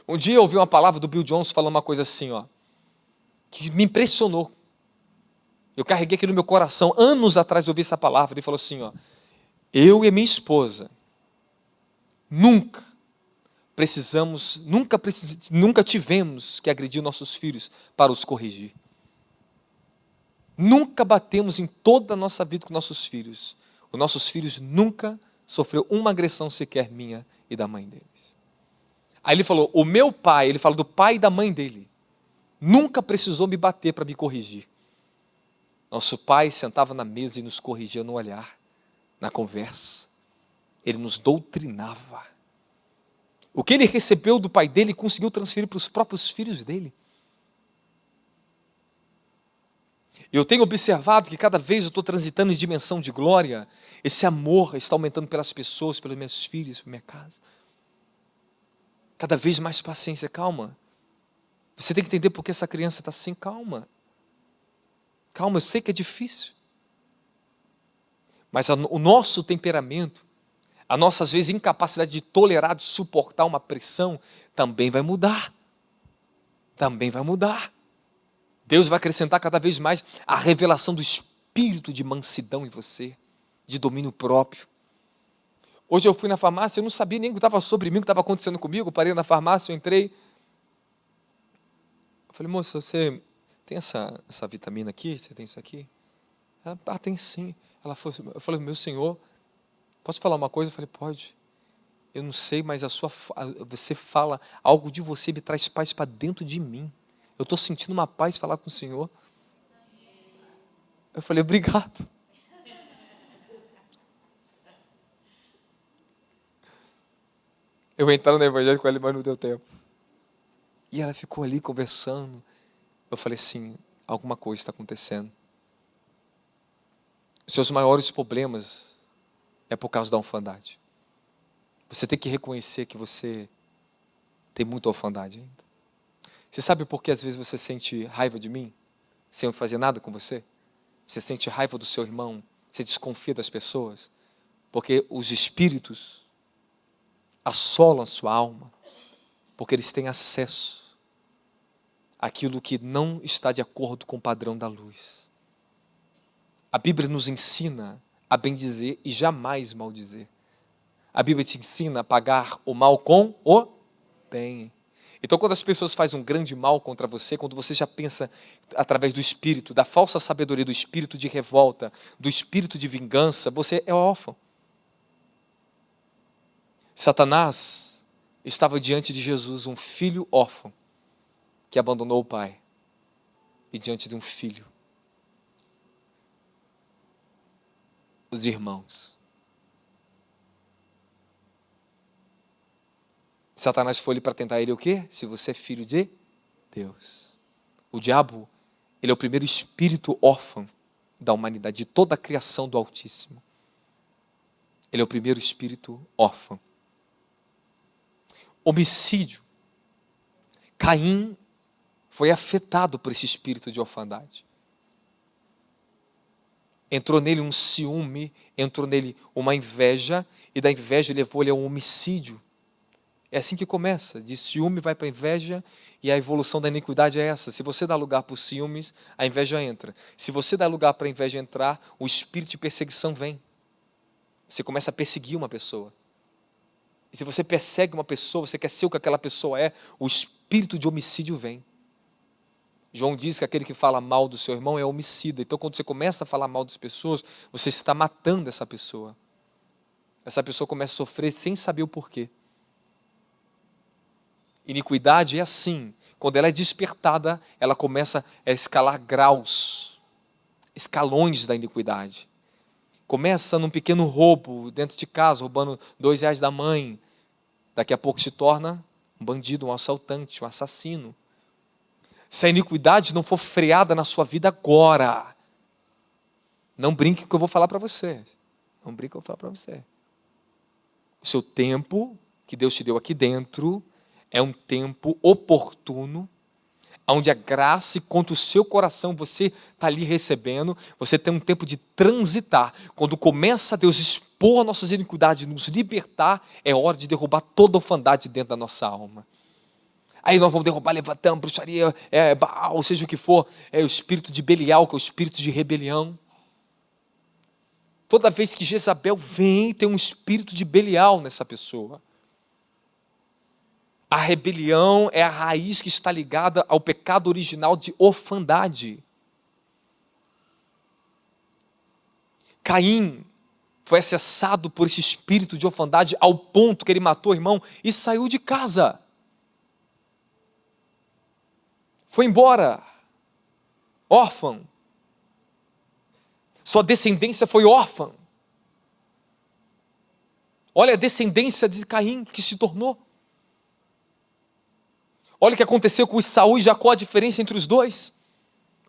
Um dia eu ouvi uma palavra do Bill Johnson falando uma coisa assim, ó, que me impressionou. Eu carreguei aquilo no meu coração, anos atrás eu ouvi essa palavra. Ele falou assim, ó, eu e a minha esposa nunca tivemos que agredir nossos filhos para os corrigir. Nunca batemos em toda a nossa vida com nossos filhos. Os nossos filhos nunca sofreu uma agressão sequer minha e da mãe deles. Aí ele falou, o meu pai, ele fala do pai e da mãe dele, nunca precisou me bater para me corrigir. Nosso pai sentava na mesa e nos corrigia no olhar, na conversa. Ele nos doutrinava. O que ele recebeu do pai dele, conseguiu transferir para os próprios filhos dele. Eu tenho observado que cada vez eu estou transitando em dimensão de glória, esse amor está aumentando pelas pessoas, pelos meus filhos, pela minha casa. Cada vez mais paciência, calma. Você tem que entender por que essa criança está assim, calma. Calma, eu sei que é difícil. Mas o nosso temperamento, a nossa, às vezes, incapacidade de tolerar, de suportar uma pressão, também vai mudar. Também vai mudar. Deus vai acrescentar cada vez mais a revelação do espírito de mansidão em você, de domínio próprio. Hoje eu fui na farmácia, eu não sabia nem o que estava sobre mim, o que estava acontecendo comigo. Eu parei na farmácia, eu entrei. Eu falei, moça, você tem essa vitamina aqui? Você tem isso aqui? Ela, tem sim. Eu falei, meu senhor, posso falar uma coisa? Eu falei, pode. Eu não sei, mas você fala, algo de você me traz paz para dentro de mim. Eu estou sentindo uma paz falar com o Senhor. Eu falei, obrigado. Eu entrei no evangelho com ela, mas não deu tempo. E ela ficou ali conversando. Eu falei assim, alguma coisa está acontecendo. Os seus maiores problemas é por causa da orfandade. Você tem que reconhecer que você tem muita orfandade ainda. Você sabe por que às vezes você sente raiva de mim, sem eu fazer nada com você? Você sente raiva do seu irmão, você desconfia das pessoas, porque os espíritos assolam a sua alma, porque eles têm acesso àquilo que não está de acordo com o padrão da luz. A Bíblia nos ensina a bendizer e jamais maldizer. A Bíblia te ensina a pagar o mal com o bem. Então, quando as pessoas fazem um grande mal contra você, quando você já pensa através do espírito, da falsa sabedoria, do espírito de revolta, do espírito de vingança, você é órfão. Satanás estava diante de Jesus, um filho órfão, que abandonou o pai, e diante de um filho, os irmãos. Satanás foi ali para tentar ele o quê? Se você é filho de Deus. O diabo, ele é o primeiro espírito órfão da humanidade, de toda a criação do Altíssimo. Ele é o primeiro espírito órfão. Homicídio. Caim foi afetado por esse espírito de orfandade. Entrou nele um ciúme, entrou nele uma inveja, e da inveja levou ele a um homicídio. É assim que começa, de ciúme vai para a inveja, e a evolução da iniquidade é essa. Se você dá lugar para os ciúmes, a inveja entra. Se você dá lugar para a inveja entrar, o espírito de perseguição vem. Você começa a perseguir uma pessoa. E se você persegue uma pessoa, você quer ser o que aquela pessoa é, o espírito de homicídio vem. João diz que aquele que fala mal do seu irmão é homicida. Então, quando você começa a falar mal das pessoas, você está matando essa pessoa. Essa pessoa começa a sofrer sem saber o porquê. Iniquidade é assim. Quando ela é despertada, ela começa a escalar graus, escalões da iniquidade. Começa num pequeno roubo dentro de casa, roubando R$2 da mãe. Daqui a pouco se torna um bandido, um assaltante, um assassino. Se a iniquidade não for freada na sua vida agora, não brinque com o que eu vou falar para você. Não brinque com o que eu vou falar para você. O seu tempo que Deus te deu aqui dentro é um tempo oportuno, onde a graça e contra o seu coração você está ali recebendo, você tem um tempo de transitar. Quando começa Deus expor nossas iniquidades, nos libertar, é hora de derrubar toda a orfandade dentro da nossa alma. Aí nós vamos derrubar Leviatã, bruxaria, Baal, seja o que for. É o espírito de Belial, que é o espírito de rebelião. Toda vez que Jezabel vem, tem um espírito de Belial nessa pessoa. A rebelião é a raiz que está ligada ao pecado original de orfandade. Caim foi acessado por esse espírito de orfandade ao ponto que ele matou o irmão e saiu de casa. Foi embora, órfão. Sua descendência foi órfã. Olha a descendência de Caim que se tornou. Olha o que aconteceu com Esaú e Jacó, a diferença entre os dois.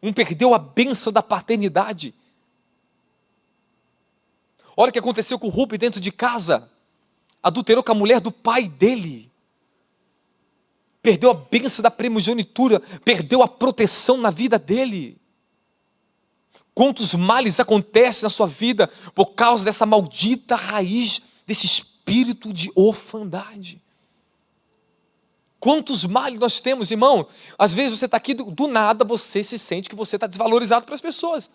Um perdeu a bênção da paternidade. Olha o que aconteceu com Rube dentro de casa. Adulterou com a mulher do pai dele. Perdeu a bênção da primogenitura. Perdeu a proteção na vida dele. Quantos males acontecem na sua vida por causa dessa maldita raiz, desse espírito de orfandade. Quantos males nós temos, irmão? Às vezes você está aqui, do nada você se sente que você está desvalorizado para as pessoas.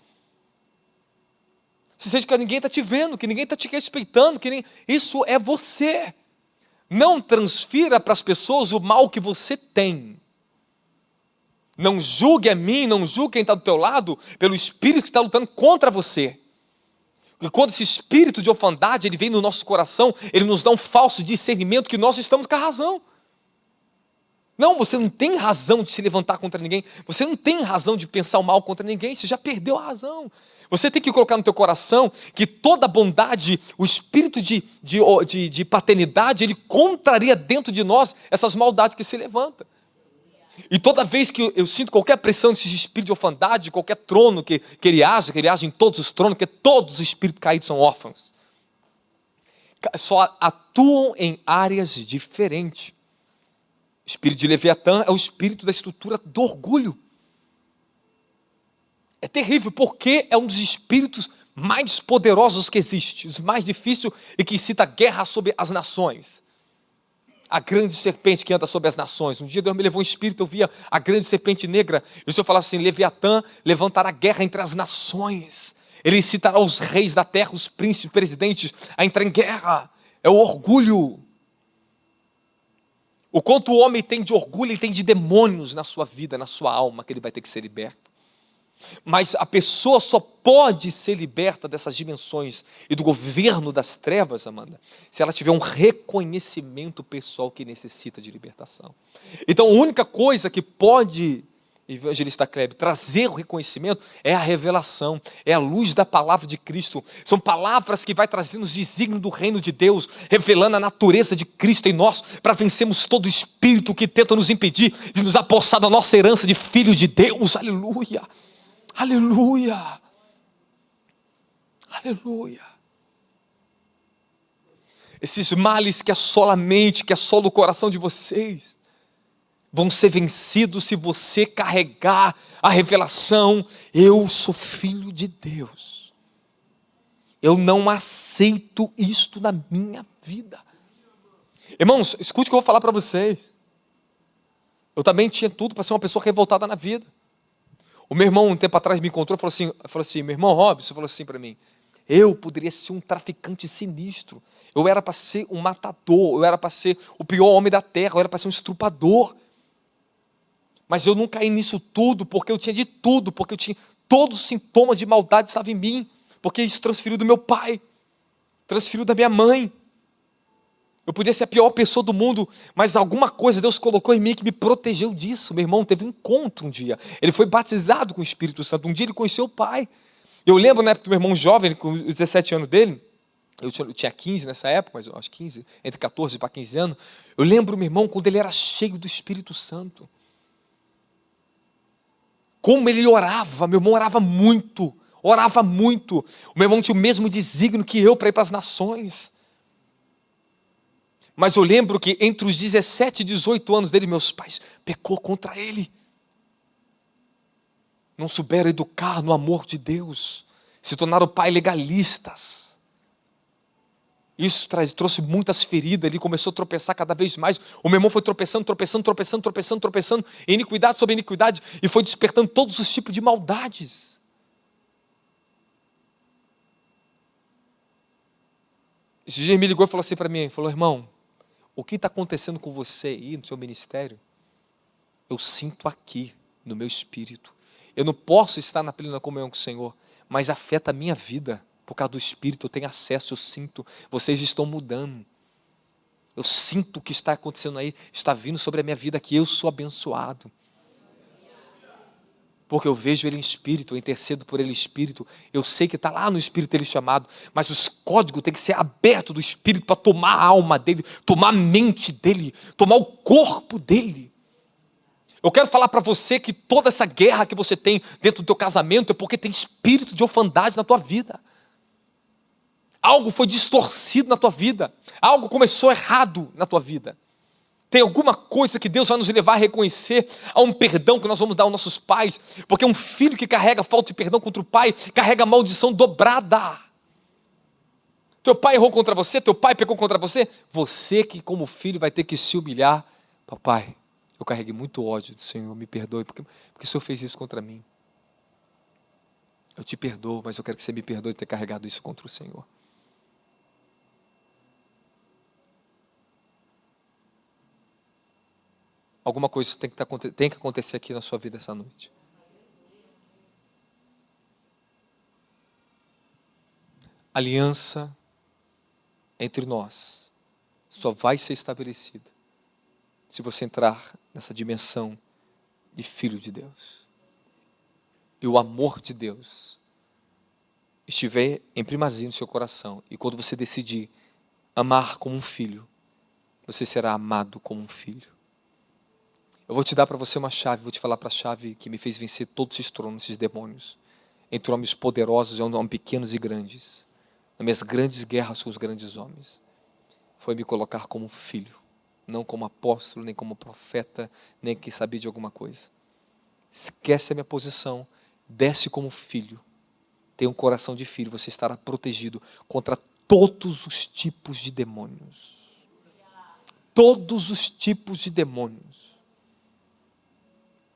Se sente que ninguém está te vendo, que ninguém está te respeitando, isso é você. Não transfira para as pessoas o mal que você tem. Não julgue a mim, não julgue quem está do teu lado, pelo espírito que está lutando contra você. E quando esse espírito de orfandade, ele vem no nosso coração, ele nos dá um falso discernimento que nós estamos com a razão. Não, você não tem razão de se levantar contra ninguém, você não tem razão de pensar o mal contra ninguém, você já perdeu a razão. Você tem que colocar no teu coração que toda bondade, o espírito de paternidade, ele contraria dentro de nós essas maldades que se levantam. E toda vez que eu sinto qualquer pressão desse espírito de orfandade, qualquer trono que ele age em todos os tronos, porque todos os espíritos caídos são órfãos. Só atuam em áreas diferentes. O espírito de Leviatã é o espírito da estrutura do orgulho. É terrível, porque é um dos espíritos mais poderosos que existe, os mais difíceis e que incita guerra sobre as nações. A grande serpente que anda sobre as nações. Um dia Deus me levou um espírito, eu via a grande serpente negra, e o Senhor falava assim: Leviatã levantará guerra entre as nações. Ele incitará os reis da terra, os príncipes, presidentes, a entrar em guerra. É o orgulho. O quanto o homem tem de orgulho, ele tem de demônios na sua vida, na sua alma, que ele vai ter que ser liberto. Mas a pessoa só pode ser liberta dessas dimensões e do governo das trevas, Amanda, se ela tiver um reconhecimento pessoal que necessita de libertação. Então a única coisa que pode, evangelista Kleber, trazer o reconhecimento é a revelação, é a luz da palavra de Cristo. São palavras que vai trazendo os desígnios do reino de Deus, revelando a natureza de Cristo em nós, para vencermos todo espírito que tenta nos impedir de nos apossar da nossa herança de filhos de Deus. Aleluia! Aleluia! Aleluia! Esses males que assolam a mente, que assolam o coração de vocês, vão ser vencidos se você carregar a revelação: eu sou filho de Deus. Eu não aceito isto na minha vida. Irmãos, escute o que eu vou falar para vocês. Eu também tinha tudo para ser uma pessoa revoltada na vida. O meu irmão, um tempo atrás, me encontrou e falou assim, meu irmão Robson falou assim para mim: eu poderia ser um traficante sinistro, eu era para ser um matador, eu era para ser o pior homem da terra, eu era para ser um estrupador. Mas eu não caí nisso tudo, porque eu tinha de tudo, porque eu tinha todos os sintomas de maldade estavam em mim, porque isso transferiu do meu pai, transferiu da minha mãe. Eu podia ser a pior pessoa do mundo, mas alguma coisa Deus colocou em mim que me protegeu disso. Meu irmão teve um encontro um dia, ele foi batizado com o Espírito Santo, um dia ele conheceu o pai. Eu lembro na época do meu irmão jovem, com os 17 anos dele, eu tinha 15 nessa época, mas eu acho 15, entre 14 para 15 anos, eu lembro meu irmão quando ele era cheio do Espírito Santo. Como ele orava, meu irmão orava muito. O meu irmão tinha o mesmo desígnio que eu para ir para as nações. Mas eu lembro que entre os 17 e 18 anos dele, meus pais pecou contra ele. Não souberam educar no amor de Deus. Se tornaram pais legalistas. Isso trouxe muitas feridas, ele começou a tropeçar cada vez mais. O meu irmão foi tropeçando, iniquidade sobre iniquidade, e foi despertando todos os tipos de maldades. Esse dia ele me ligou e falou assim para mim, irmão, o que está acontecendo com você aí no seu ministério? Eu sinto aqui, no meu espírito. Eu não posso estar na plena comunhão com o Senhor, mas afeta a minha vida. Por causa do Espírito, eu tenho acesso, eu sinto. Vocês estão mudando. Eu sinto o que está acontecendo aí, está vindo sobre a minha vida, que eu sou abençoado. Porque eu vejo ele em espírito, eu intercedo por ele em espírito. Eu sei que está lá no espírito ele chamado, mas os códigos têm que ser abertos do espírito para tomar a alma dele, tomar a mente dele, tomar o corpo dele. Eu quero falar para você que toda essa guerra que você tem dentro do teu casamento é porque tem espírito de orfandade na tua vida. Algo foi distorcido na tua vida. Algo começou errado na tua vida. Tem alguma coisa que Deus vai nos levar a reconhecer, a um perdão que nós vamos dar aos nossos pais, porque um filho que carrega falta de perdão contra o pai, carrega maldição dobrada. Teu pai errou contra você, teu pai pecou contra você, você que como filho vai ter que se humilhar. Papai, eu carreguei muito ódio do Senhor, me perdoe, porque o Senhor fez isso contra mim. Eu te perdoo, mas eu quero que você me perdoe de ter carregado isso contra o Senhor. Alguma coisa tem que acontecer aqui na sua vida essa noite. Aliança entre nós só vai ser estabelecida se você entrar nessa dimensão de filho de Deus. E o amor de Deus estiver em primazia no seu coração. E quando você decidir amar como um filho, você será amado como um filho. Eu vou te dar para você uma chave, vou te falar para a chave que me fez vencer todos esses tronos, esses demônios. Entre homens poderosos e homens pequenos e grandes. Nas minhas grandes guerras com os grandes homens. Foi me colocar como filho. Não como apóstolo, nem como profeta, nem que sabia de alguma coisa. Esquece a minha posição, desce como filho. Tem um coração de filho, você estará protegido contra todos os tipos de demônios. Todos os tipos de demônios.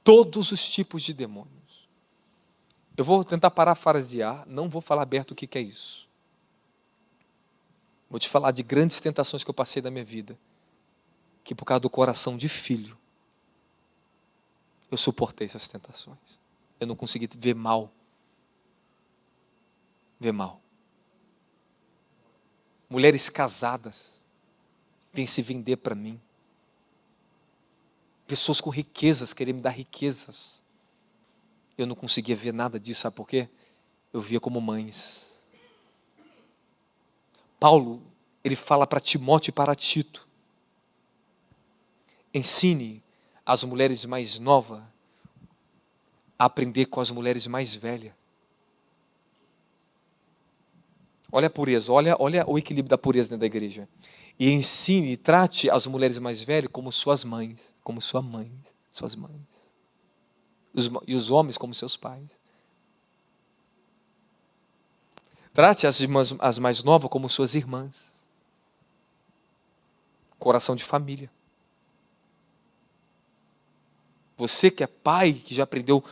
Todos os tipos de demônios. Eu vou tentar parafrasear, não vou falar aberto o que é isso. Vou te falar de grandes tentações que eu passei na minha vida, que por causa do coração de filho, eu suportei essas tentações. Eu não consegui ver mal. Ver mal. Mulheres casadas vêm se vender para mim. Pessoas com riquezas querem me dar riquezas. Eu não conseguia ver nada disso, sabe por quê? Eu via como mães. Paulo, ele fala para Timóteo e para Tito. Ensine as mulheres mais novas a aprender com as mulheres mais velhas. Olha a pureza, olha o equilíbrio da pureza dentro da igreja. E ensine e trate as mulheres mais velhas como suas mães, suas mães. E os homens como seus pais. Trate as mais novas como suas irmãs. Coração de família. Você que é pai, que já aprendeu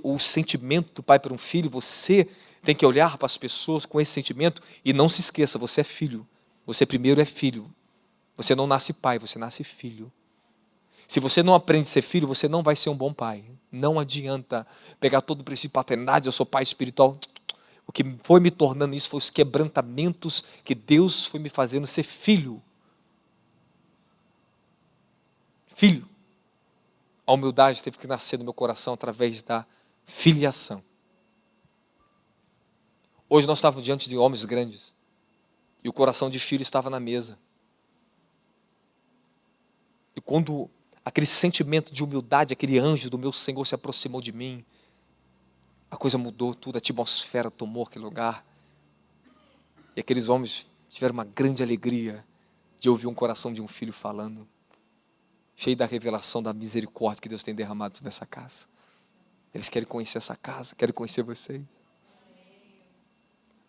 o sentimento do pai para um filho, você tem que olhar para as pessoas com esse sentimento e não se esqueça, você é filho. Você primeiro é filho. Você não nasce pai, você nasce filho. Se você não aprende a ser filho, você não vai ser um bom pai. Não adianta pegar todo o princípio de paternidade, eu sou pai espiritual. O que foi me tornando isso foi os quebrantamentos que Deus foi me fazendo ser filho. Filho. A humildade teve que nascer no meu coração através da filiação. Hoje nós estávamos diante de homens grandes. E o coração de filho estava na mesa. E quando aquele sentimento de humildade, aquele anjo do meu Senhor se aproximou de mim, a coisa mudou tudo, a atmosfera tomou aquele lugar. E aqueles homens tiveram uma grande alegria de ouvir um coração de um filho falando, cheio da revelação da misericórdia que Deus tem derramado sobre essa casa. Eles querem conhecer essa casa, querem conhecer vocês.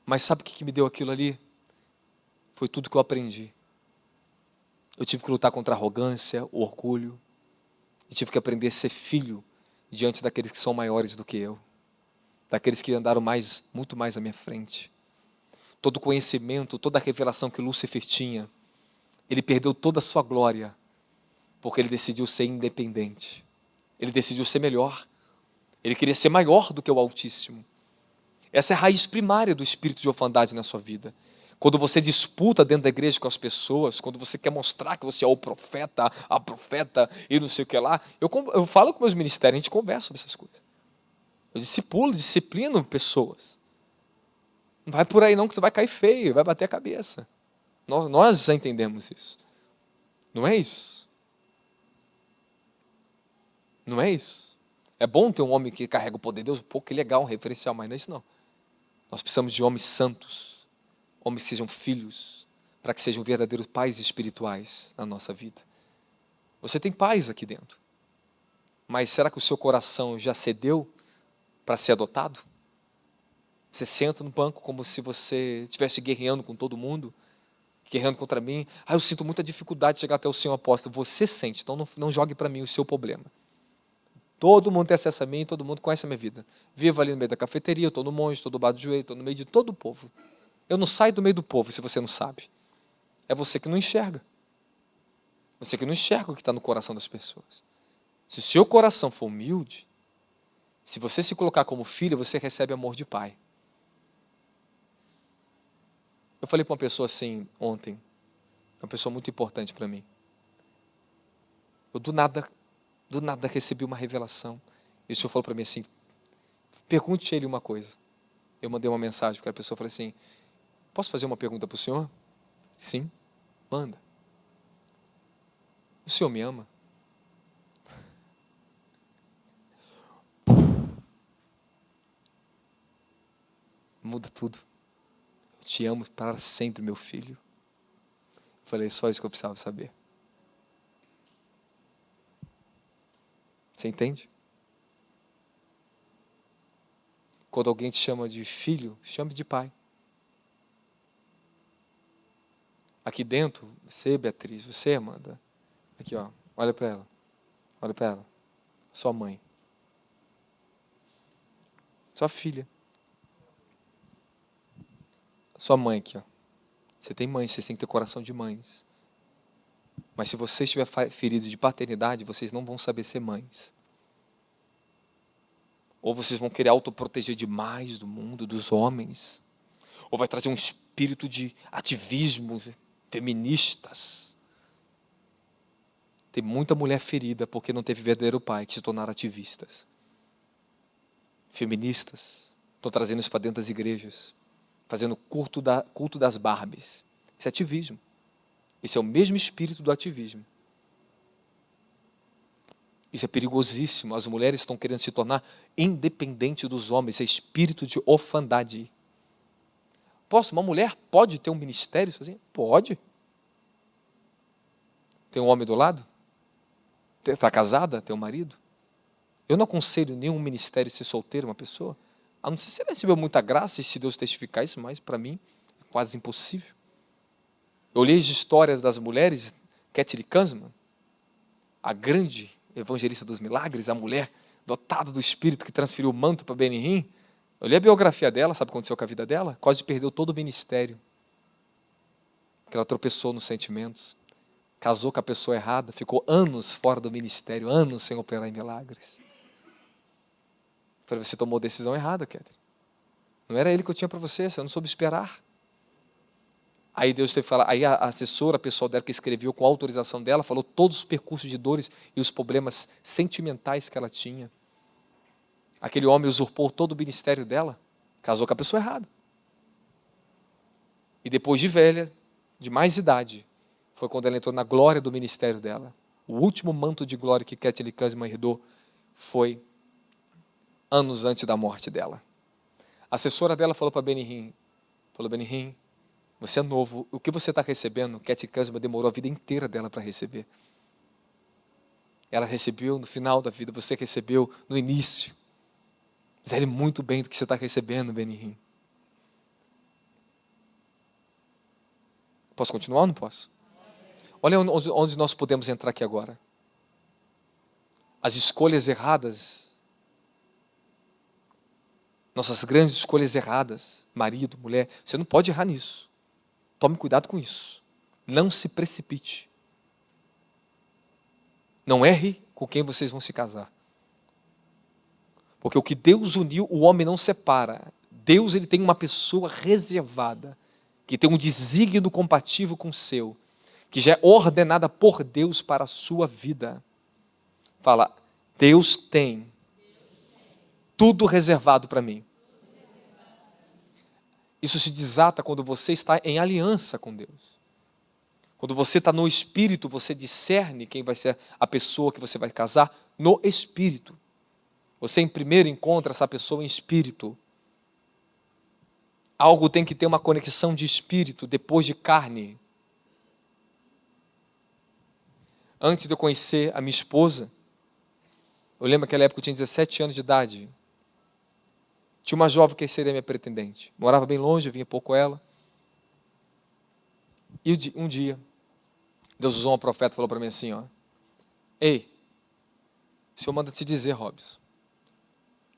Mas sabe o que me deu aquilo ali? foi tudo que eu aprendi. Eu tive que lutar contra a arrogância, o orgulho, e tive que aprender a ser filho diante daqueles que são maiores do que eu, daqueles que andaram muito mais à minha frente. Todo o conhecimento, toda a revelação que Lúcifer tinha, ele perdeu toda a sua glória, porque ele decidiu ser independente. Ele decidiu ser melhor. Ele queria ser maior do que o Altíssimo. Essa é a raiz primária do espírito de orfandade na sua vida. Quando você disputa dentro da igreja com as pessoas, quando você quer mostrar que você é o profeta, a profeta e não sei o que lá, eu falo com meus ministérios, a gente conversa sobre essas coisas. Eu disciplino pessoas. Não vai por aí não que você vai cair feio, vai bater a cabeça. Nós já entendemos isso. Não é isso? Não é isso? É bom ter um homem que carrega o poder de Deus, pô, que legal, um referencial, mas não é isso não. Nós precisamos de homens santos, homens que sejam filhos, para que sejam verdadeiros pais espirituais na nossa vida. Você tem pais aqui dentro, mas será que o seu coração já cedeu para ser adotado? Você senta no banco como se você estivesse guerreando com todo mundo, guerreando contra mim. Eu sinto muita dificuldade de chegar até o Senhor apóstolo. Você sente, então não jogue para mim o seu problema. Todo mundo tem acesso a mim, todo mundo conhece a minha vida. Vivo ali no meio da cafeteria, estou no monte, estou do lado do joelho, estou no meio de todo o povo. Eu não saio do meio do povo se você não sabe. É você que não enxerga. Você que não enxerga o que está no coração das pessoas. Se o seu coração for humilde, se você se colocar como filho, você recebe amor de pai. Eu falei para uma pessoa assim ontem, uma pessoa muito importante para mim. Eu do nada recebi uma revelação. E o Senhor falou para mim assim, pergunte a ele uma coisa. Eu mandei uma mensagem para a pessoa, falei assim, posso fazer uma pergunta para o Senhor? Sim, manda. O Senhor me ama? Muda tudo. Eu te amo para sempre, meu filho. Eu falei, só isso que eu precisava saber. Você entende? Quando alguém te chama de filho, chame de pai. Aqui dentro, você, Beatriz, você, Amanda. Aqui, ó, olha para ela. Olha para ela. Sua mãe. Sua filha. Sua mãe aqui, ó. Você tem mãe, vocês têm que ter coração de mães. Mas se você estiver ferido de paternidade, vocês não vão saber ser mães. Ou vocês vão querer autoproteger demais do mundo, dos homens. Ou vai trazer um espírito de ativismo, feministas. Tem muita mulher ferida porque não teve verdadeiro pai, que se tornaram ativistas. Feministas. Estão trazendo isso para dentro das igrejas. Fazendo culto das Barbies. Isso é ativismo. Esse é o mesmo espírito do ativismo. Isso é perigosíssimo. As mulheres estão querendo se tornar independentes dos homens. É espírito de orfandade. Uma mulher pode ter um ministério sozinha? Pode. Tem um homem do lado? Está casada? Tem um marido? Eu não aconselho nenhum ministério ser solteiro, uma pessoa. A não ser se você recebeu muita graça e se Deus testificar isso, mas para mim é quase impossível. Eu li as histórias das mulheres, Kathy Kuhlman, a grande evangelista dos milagres, a mulher dotada do Espírito que transferiu o manto para Benny Hinn. Eu li a biografia dela, sabe o que aconteceu com a vida dela? Quase perdeu todo o ministério. Porque ela tropeçou nos sentimentos, casou com a pessoa errada, ficou anos fora do ministério, anos sem operar em milagres. Eu falei, você tomou a decisão errada, Catherine. Não era ele que eu tinha para você não soube esperar. Aí Deus teve que falar, aí a assessora pessoal dela que escreveu com a autorização dela, falou todos os percursos de dores e os problemas sentimentais que ela tinha. Aquele homem usurpou todo o ministério dela, casou com a pessoa errada. E depois de velha, de mais idade, foi quando ela entrou na glória do ministério dela. O último manto de glória que Kathy Kuhlman herdou foi anos antes da morte dela. A assessora dela falou para Benny Hinn, você é novo, o que você está recebendo, Kathy Kuhlman demorou a vida inteira dela para receber. Ela recebeu no final da vida, você recebeu no início. Zele muito bem do que você está recebendo, Benny Hinn. Posso continuar ou não posso? Olha onde nós podemos entrar aqui agora. As escolhas erradas, nossas grandes escolhas erradas, marido, mulher, você não pode errar nisso. Tome cuidado com isso. Não se precipite. Não erre com quem vocês vão se casar. Porque o que Deus uniu, o homem não separa. Deus, ele tem uma pessoa reservada, que tem um desígnio compatível com o seu, que já é ordenada por Deus para a sua vida. Fala, Deus tem tudo reservado para mim. Isso se desata quando você está em aliança com Deus. Quando você está no Espírito, você discerne quem vai ser a pessoa que você vai casar no Espírito. Você em primeiro encontra essa pessoa em Espírito. Algo tem que ter uma conexão de Espírito depois de carne. Antes de eu conhecer a minha esposa, eu lembro que naquela época eu tinha 17 anos de idade. Tinha uma jovem que seria minha pretendente. Morava bem longe, eu vinha pouco com ela. E um dia, Deus usou um profeta e falou para mim assim, ó, ei, o Senhor manda te dizer, Robson,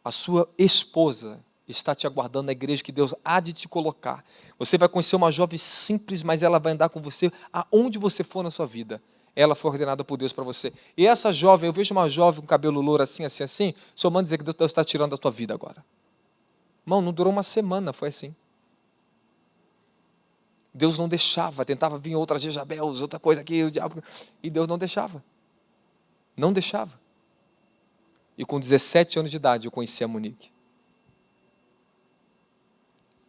a sua esposa está te aguardando na igreja que Deus há de te colocar. Você vai conhecer uma jovem simples, mas ela vai andar com você aonde você for na sua vida. Ela foi ordenada por Deus para você. E essa jovem, eu vejo uma jovem com cabelo louro assim, assim, assim, o Senhor manda dizer que Deus está tirando a tua vida agora. Irmão, não durou uma semana, foi assim. Deus não deixava, tentava vir outras Jezabels, outra coisa aqui, o diabo, e Deus não deixava. Não deixava. E com 17 anos de idade eu conheci a Monique.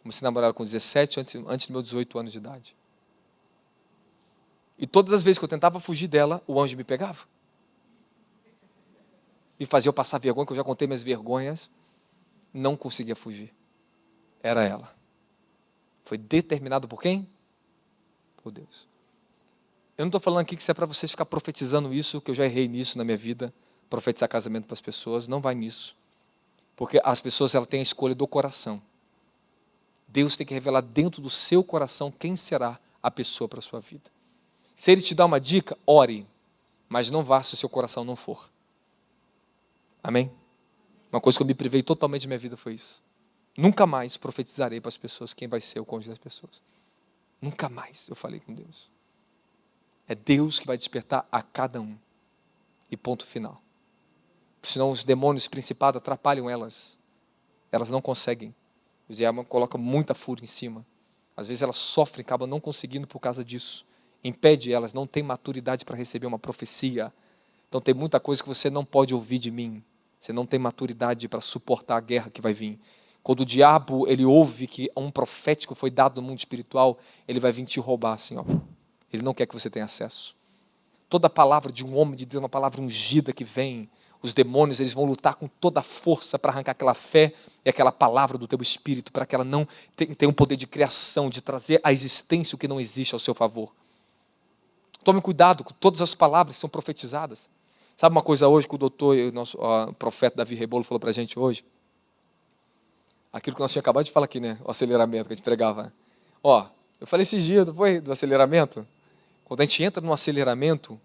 Comecei a namorar com 17, antes dos meus 18 anos de idade. E todas as vezes que eu tentava fugir dela, o anjo me pegava. Me fazia eu passar vergonha, que eu já contei minhas vergonhas. Não conseguia fugir. Era ela. Foi determinado por quem? Por Deus. Eu não estou falando aqui que isso é para vocês ficar profetizando isso, que eu já errei nisso na minha vida, profetizar casamento para as pessoas, não vai nisso. Porque as pessoas elas têm a escolha do coração. Deus tem que revelar dentro do seu coração quem será a pessoa para a sua vida. Se Ele te dá uma dica, ore, mas não vá se o seu coração não for. Amém? Uma coisa que eu me privei totalmente da minha vida foi isso. Nunca mais profetizarei para as pessoas quem vai ser o cônjuge das pessoas. Nunca mais eu falei com Deus. É Deus que vai despertar a cada um. E ponto final. Senão os demônios principados atrapalham elas. Elas não conseguem. O diabo coloca muita fúria em cima. Às vezes elas sofrem, acabam não conseguindo por causa disso. Impede elas, não têm maturidade para receber uma profecia. Então tem muita coisa que você não pode ouvir de mim. Você não tem maturidade para suportar a guerra que vai vir. Quando o diabo ele ouve que um profético foi dado no mundo espiritual, ele vai vir te roubar assim, ó. Ele não quer que você tenha acesso. Toda palavra de um homem de Deus, uma palavra ungida que vem, os demônios eles vão lutar com toda a força para arrancar aquela fé e aquela palavra do teu espírito, para que ela não tenha um poder de criação, de trazer à existência o que não existe ao seu favor. Tome cuidado com todas as palavras que são profetizadas. Sabe uma coisa hoje que o doutor e o nosso profeta Davi Rebolo falou para a gente hoje? Aquilo que nós tínhamos acabado de falar aqui, né? O aceleramento que a gente pregava. Eu falei esses dias, não foi? Do aceleramento. Quando a gente entra num aceleramento,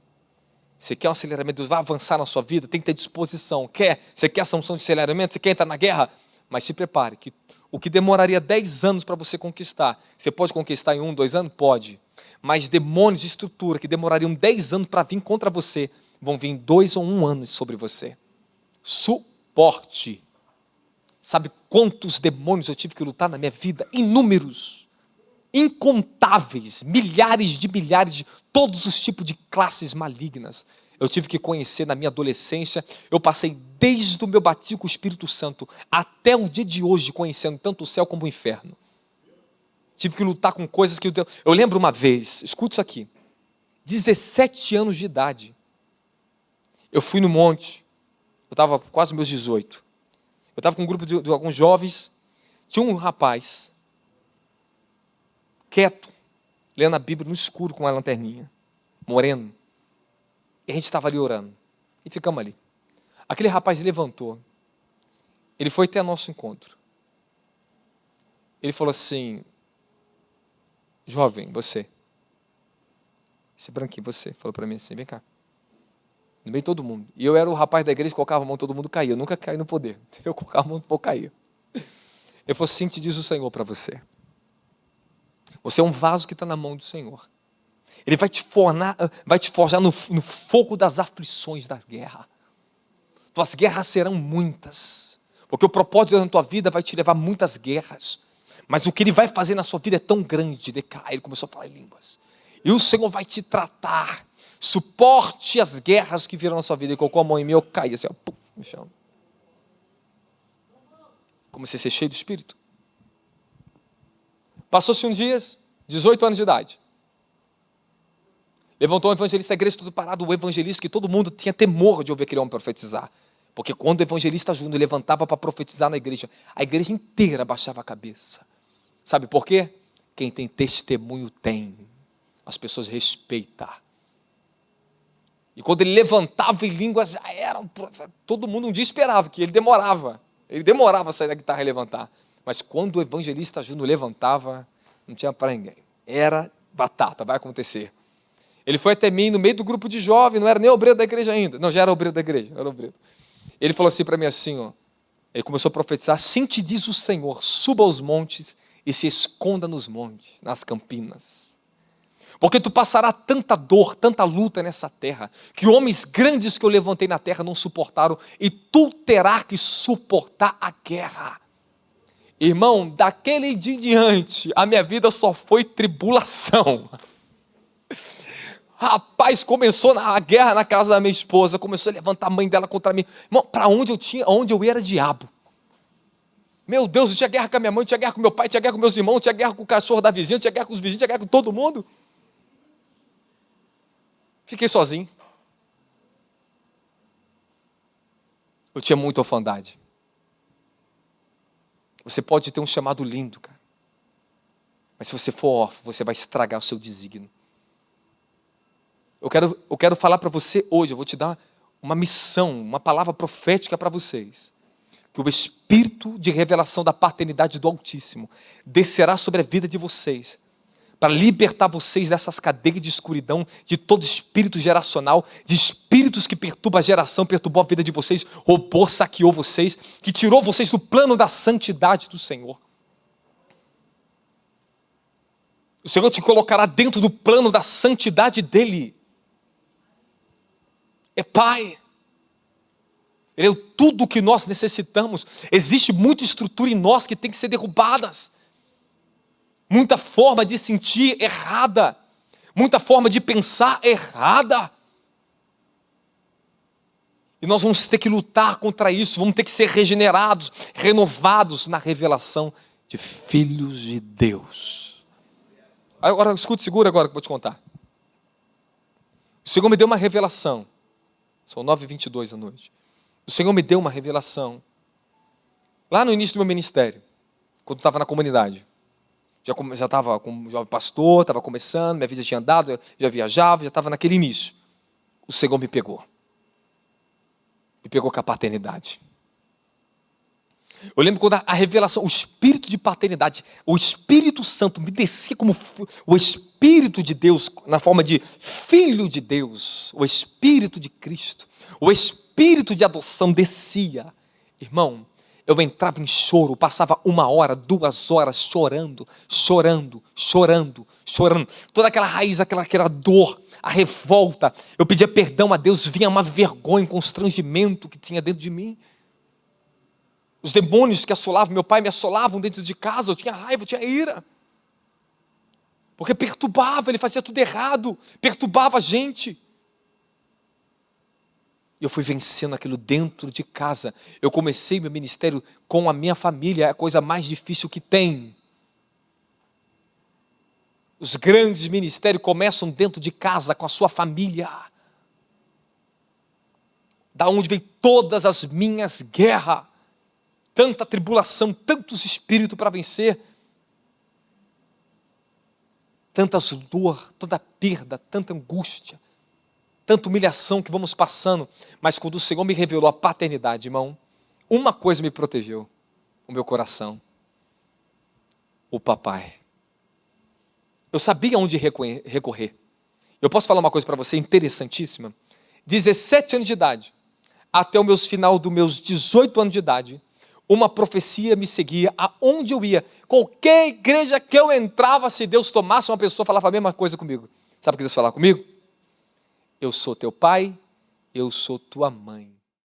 você quer um aceleramento, Deus vai avançar na sua vida, tem que ter disposição. Você quer essa unção de aceleramento, você quer entrar na guerra? Mas se prepare, que o que demoraria 10 anos para você conquistar, você pode conquistar em 1, 2 anos? Pode. Mas demônios de estrutura que demorariam 10 anos para vir contra você, vão vir em 2 ou 1 ano sobre você. Suporte. Sabe quantos demônios eu tive que lutar na minha vida? Inúmeros. Incontáveis, milhares de todos os tipos de classes malignas. Eu tive que conhecer na minha adolescência. Eu passei desde o meu batismo com o Espírito Santo até o dia de hoje conhecendo tanto o céu como o inferno. Tive que lutar com coisas que eu lembro uma vez, escuta isso aqui, 17 anos de idade, eu fui no monte, eu estava quase meus 18, eu estava com um grupo de alguns jovens, tinha um rapaz, quieto, lendo a Bíblia no escuro com uma lanterninha, moreno, e a gente estava ali orando, e ficamos ali. Aquele rapaz levantou, ele foi até nosso encontro, ele falou assim: jovem, você, esse branquinho, você, falou para mim assim, vem cá. No meio de todo mundo. E eu era o rapaz da igreja que colocava a mão, todo mundo caía. Eu nunca caí no poder. Eu colocava a mão, o povo caía. Ele falou assim, te diz o Senhor para você. Você é um vaso que está na mão do Senhor. Ele vai te forjar no fogo das aflições da guerra. Tuas guerras serão muitas. Porque o propósito da tua vida vai te levar a muitas guerras. Mas o que Ele vai fazer na sua vida é tão grande. Ele começou a falar em línguas. E o Senhor vai te tratar. Suporte as guerras que virão na sua vida. Ele colocou a mão em mim, eu caí assim, ó, pum, no chão. Comecei a ser cheio do Espírito. Passou-se um dia, 18 anos de idade. Levantou um evangelista, a igreja tudo parado, o evangelista que todo mundo tinha temor de ouvir aquele homem profetizar. Porque quando o evangelista Júnior levantava para profetizar na igreja, a igreja inteira baixava a cabeça. Sabe por quê? Quem tem testemunho tem. As pessoas respeitam. E quando ele levantava em línguas, já era, todo mundo um dia esperava, que ele demorava a sair da guitarra e levantar. Mas quando o evangelista Júnior levantava, não tinha para ninguém. Era batata, vai acontecer. Ele foi até mim no meio do grupo de jovens, não era nem obreiro da igreja ainda. Não, já era obreiro da igreja, era obreiro. Ele falou assim para mim assim, ó, ele começou a profetizar, assim te diz o Senhor, suba aos montes e se esconda nos montes, nas campinas. Porque tu passarás tanta dor, tanta luta nessa terra, que homens grandes que eu levantei na terra não suportaram, e tu terás que suportar a guerra. Irmão, daquele dia em diante, a minha vida só foi tribulação. Rapaz, começou a guerra na casa da minha esposa, começou a levantar a mãe dela contra mim. Irmão, para onde eu ia era diabo. Meu Deus, eu tinha guerra com a minha mãe, eu tinha guerra com meu pai, eu tinha guerra com meus irmãos, eu tinha guerra com o cachorro da vizinha, eu tinha guerra com os vizinhos, eu tinha guerra com todo mundo. Fiquei sozinho. Eu tinha muita orfandade. Você pode ter um chamado lindo, cara. Mas se você for órfão, você vai estragar o seu desígnio. Eu quero falar para você hoje, eu vou te dar uma missão, uma palavra profética para vocês. Que o Espírito de revelação da paternidade do Altíssimo descerá sobre a vida de vocês, para libertar vocês dessas cadeias de escuridão, de todo espírito geracional, de espíritos que perturbam a geração, perturbou a vida de vocês, roubou, saqueou vocês, que tirou vocês do plano da santidade do Senhor. O Senhor te colocará dentro do plano da santidade dEle. É Pai. Ele é tudo o que nós necessitamos. Existe muita estrutura em nós que tem que ser derrubadas. Muita forma de sentir errada. Muita forma de pensar errada. E nós vamos ter que lutar contra isso. Vamos ter que ser regenerados, renovados na revelação de filhos de Deus. Agora, escuta, segura agora que eu vou te contar. O Senhor me deu uma revelação. São 9h22 da noite. O Senhor me deu uma revelação. Lá no início do meu ministério. Quando eu estava na comunidade. Já estava como jovem pastor, estava começando, minha vida tinha andado, já viajava, já estava naquele início. O Senhor me pegou. Me pegou com a paternidade. Eu lembro quando a revelação, o espírito de paternidade, o Espírito Santo me descia como o Espírito de Deus, na forma de Filho de Deus, o Espírito de Cristo, o Espírito de adoção descia. Irmão, eu entrava em choro, passava 1 hora, 2 horas chorando. Toda aquela raiz, aquela dor, a revolta. Eu pedia perdão a Deus, vinha uma vergonha, um constrangimento que tinha dentro de mim. Os demônios que assolavam meu pai me assolavam dentro de casa, eu tinha raiva, eu tinha ira. Porque perturbava, ele fazia tudo errado, perturbava a gente. E eu fui vencendo aquilo dentro de casa. Eu comecei meu ministério com a minha família, é a coisa mais difícil que tem. Os grandes ministérios começam dentro de casa, com a sua família. Da onde vem todas as minhas guerras. Tanta tribulação, tantos espíritos para vencer. Tantas dor, tanta perda, tanta angústia. Tanta humilhação que vamos passando. Mas quando o Senhor me revelou a paternidade, irmão, uma coisa me protegeu. O meu coração. O papai. Eu sabia onde recorrer. Eu posso falar uma coisa para você interessantíssima? 17 anos de idade, até o final dos meus 18 anos de idade, uma profecia me seguia aonde eu ia. Qualquer igreja que eu entrava, se Deus tomasse uma pessoa, falava a mesma coisa comigo. Sabe o que Deus falava comigo? Eu sou teu pai, eu sou tua mãe.